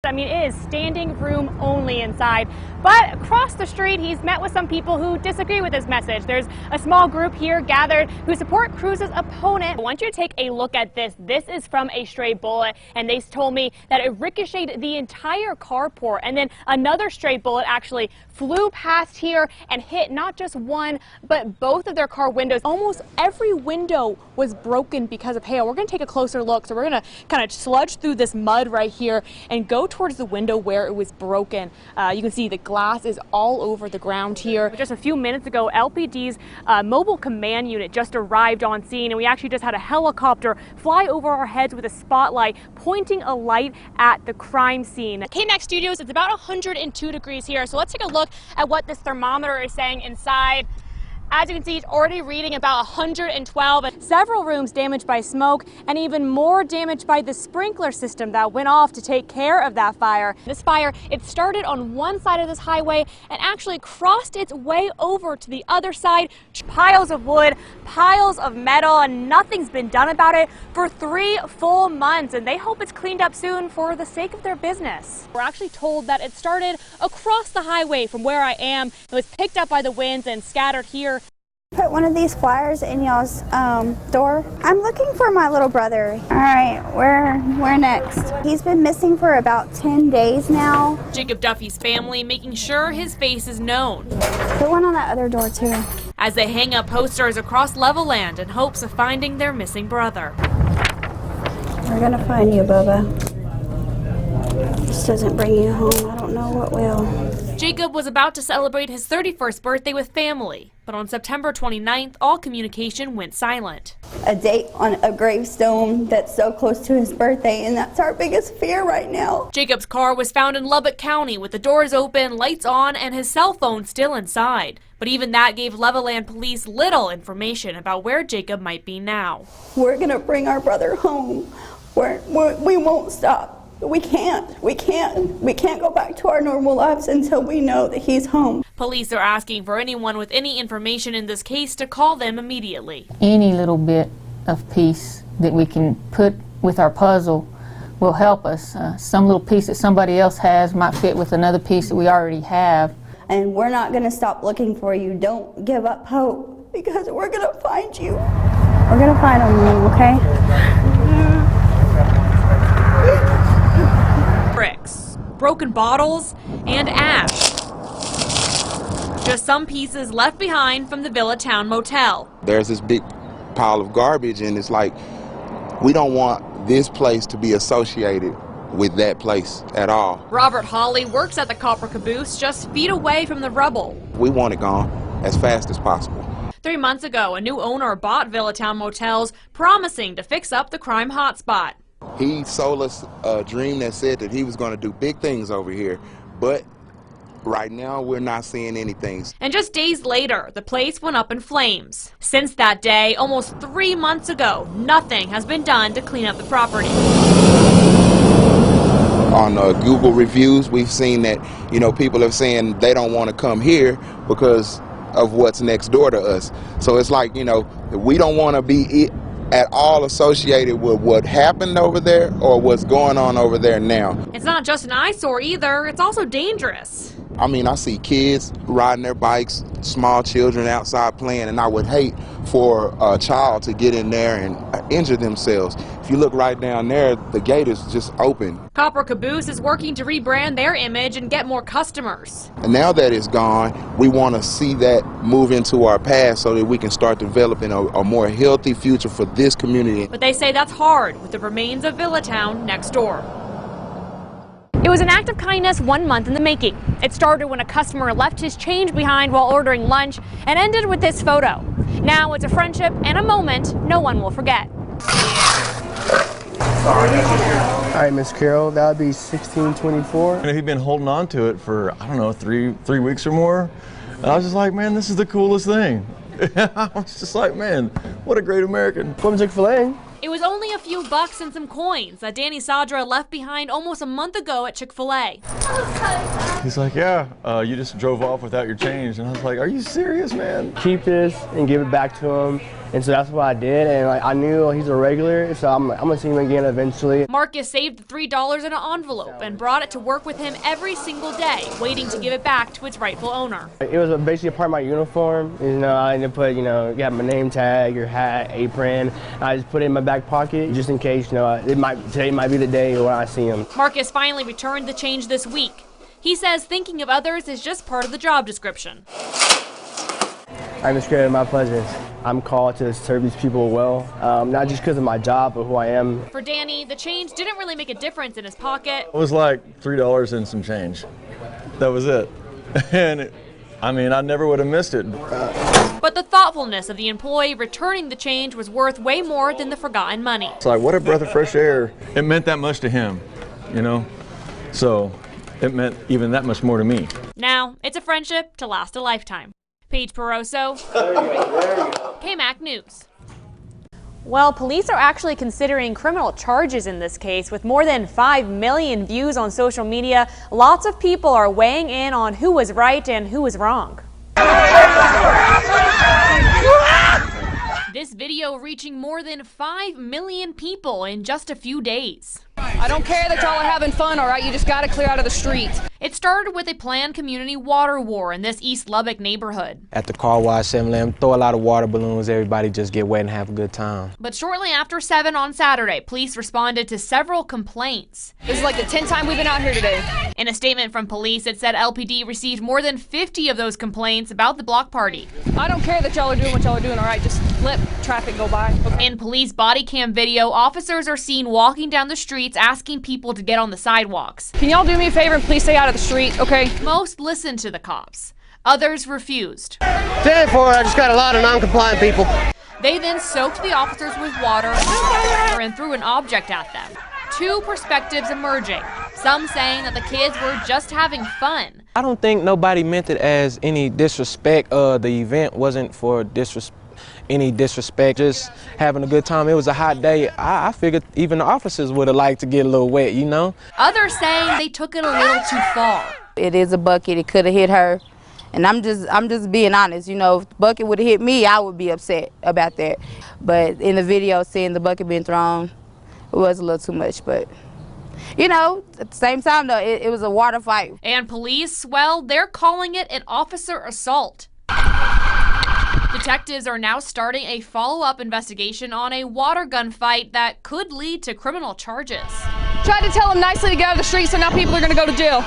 I mean, it is standing room only inside, but across the street he's met with some people who disagree with his message. There's a small group here gathered who support Cruz's opponent. I want you to take a look at this. This is from a stray bullet, and they told me that it ricocheted the entire carport, and then another stray bullet actually flew past here and hit not just one, but both of their car windows. Almost every window was broken because of hail. We're going to take a closer look, so we're going to kind of sludge through this mud right here and go towards the window where it was broken. You can see the glass is all over the ground here. Just a few minutes ago, LPD's mobile command unit just arrived on scene, and we actually just had a helicopter fly over our heads with a spotlight pointing a light at the crime scene. KAMC Studios, it's about 102 degrees here, so let's take a look at what this thermometer is saying inside. As you can see, it's already reading about 112. Several rooms damaged by smoke, and even more damaged by the sprinkler system that went off to take care of that fire. This fire, it started on one side of this highway and actually crossed its way over to the other side. Piles of wood, piles of metal, and nothing's been done about it for 3 full months, and they hope it's cleaned up soon for the sake of their business. We're actually told that it started across the highway from where I am. It was picked up by the winds and scattered here. Put one of these flyers in y'all's door. I'm looking for my little brother. All right, where next? He's been missing for about 10 days now. Jacob Duffy's family making sure his face is known. Put one on that other door too. As they hang up posters across Levelland in hopes of finding their missing brother. We're gonna find you, Bubba. This doesn't bring you home. I don't know what will. Jacob was about to celebrate his 31st birthday with family, but on September 29th, all communication went silent. A date on a gravestone that's so close to his birthday, and that's our biggest fear right now. Jacob's car was found in Lubbock County with the doors open, lights on, and his cell phone still inside. But even that gave Levelland police little information about where Jacob might be now. We're gonna bring our brother home. We won't stop. We can't go back to our normal lives until we know that he's home. Police are asking for anyone with any information in this case to call them immediately. Any little bit of piece that we can put with our puzzle will help us. Some little piece that somebody else has might fit with another piece that we already have. And we're not going to stop looking for you. Don't give up hope, because we're going to find you. We're going to find him, okay? Bricks, broken bottles, and ash. Just some pieces left behind from the Villa Town Motel. There's this big pile of garbage, and it's like, we don't want this place to be associated with that place at all. Robert Hawley works at the Copper Caboose just feet away from the rubble. We want it gone as fast as possible. 3 months ago, a new owner bought Villa Town Motels, promising to fix up the crime hotspot. He sold us a dream that said that he was going to do big things over here, but right now we're not seeing anything. And just days later, the place went up in flames. Since that day, almost 3 months ago, nothing has been done to clean up the property. On Google reviews, we've seen that, people are saying they don't want to come here because of what's next door to us. So it's like, we don't want to be at all associated with what happened over there or what's going on over there now. It's not just an eyesore either, it's also dangerous. I mean, I see kids riding their bikes, small children outside playing, and I would hate for a child to get in there and injure themselves. If you look right down there, the gate is just open. Copper Caboose is working to rebrand their image and get more customers. And now that it's gone, we want to see that move into our past so that we can start developing a more healthy future for this community. But they say that's hard with the remains of Villa Town next door. It was an act of kindness 1 month in the making. It started when a customer left his change behind while ordering lunch and ended with this photo. Now it's a friendship and a moment no one will forget. All right, Miss Carol, that would be 1624. And he'd been holding on to it for, I don't know, three weeks or more. And I was just like, man, this is the coolest thing. I was just like, man, what a great American. Welcome to Chick-fil-A. It was only a few bucks and some coins that Danny Sadra left behind almost a month ago at Chick-fil-A. He's like, yeah, you just drove off without your change. And I was like, are you serious, man? Keep this and give it back to him. And so that's what I did, and like, I knew he's a regular, so I'm gonna see him again eventually. Marcus saved the $3 in an envelope and brought it to work with him every single day, waiting to give it back to its rightful owner. It was basically a part of my uniform. I had to put, got my name tag, your hat, apron. I just put it in my back pocket just in case, today might be the day when I see him. Marcus finally returned the change this week. He says thinking of others is just part of the job description. I'm just creating my presence. I'm called to serve these people well, not just because of my job, but who I am. For Danny, the change didn't really make a difference in his pocket. It was like $3 and some change. That was it. And I never would have missed it. But the thoughtfulness of the employee returning the change was worth way more than the forgotten money. It's like, what a breath of fresh air. It meant that much to him, So it meant even that much more to me. Now, it's a friendship to last a lifetime. Paige Poroso, KAMC News. Well, police are actually considering criminal charges in this case. With more than 5 million views on social media, lots of people are weighing in on who was right and who was wrong. This video reaching more than 5 million people in just a few days. I don't care that y'all are having fun, all right? You just got to clear out of the streets. It started with a planned community water war in this East Lubbock neighborhood. At the car wash, 7-Eleven, throw a lot of water balloons, everybody just get wet and have a good time. But shortly after 7 on Saturday, police responded to several complaints. This is like the 10th time we've been out here today. In a statement from police, it said LPD received more than 50 of those complaints about the block party. I don't care that y'all are doing what y'all are doing, all right? Just let traffic go by. Okay. In police body cam video, officers are seen walking down the streets asking people to get on the sidewalks. Can y'all do me a favor and please stay out of the street, okay? Most listened to the cops. Others refused. 10-4, I just got a lot of non-compliant people. They then soaked the officers with water and threw an object at them. Two perspectives emerging. Some saying that the kids were just having fun. I don't think nobody meant it as any disrespect. The event wasn't for any disrespect, just having a good time. It was a hot day. I figured even the officers would have liked to get a little wet, Others saying they took it a little too far. It is a bucket. It could have hit her. And I'm just being honest. If the bucket would have hit me, I would be upset about that. But in the video, seeing the bucket being thrown, it was a little too much. But, at the same time, though, it was a water fight. And police, well, they're calling it an officer assault. Detectives are now starting a follow-up investigation on a water gun fight that could lead to criminal charges. Tried to tell them nicely to get out of the street, so now people are going to go to jail.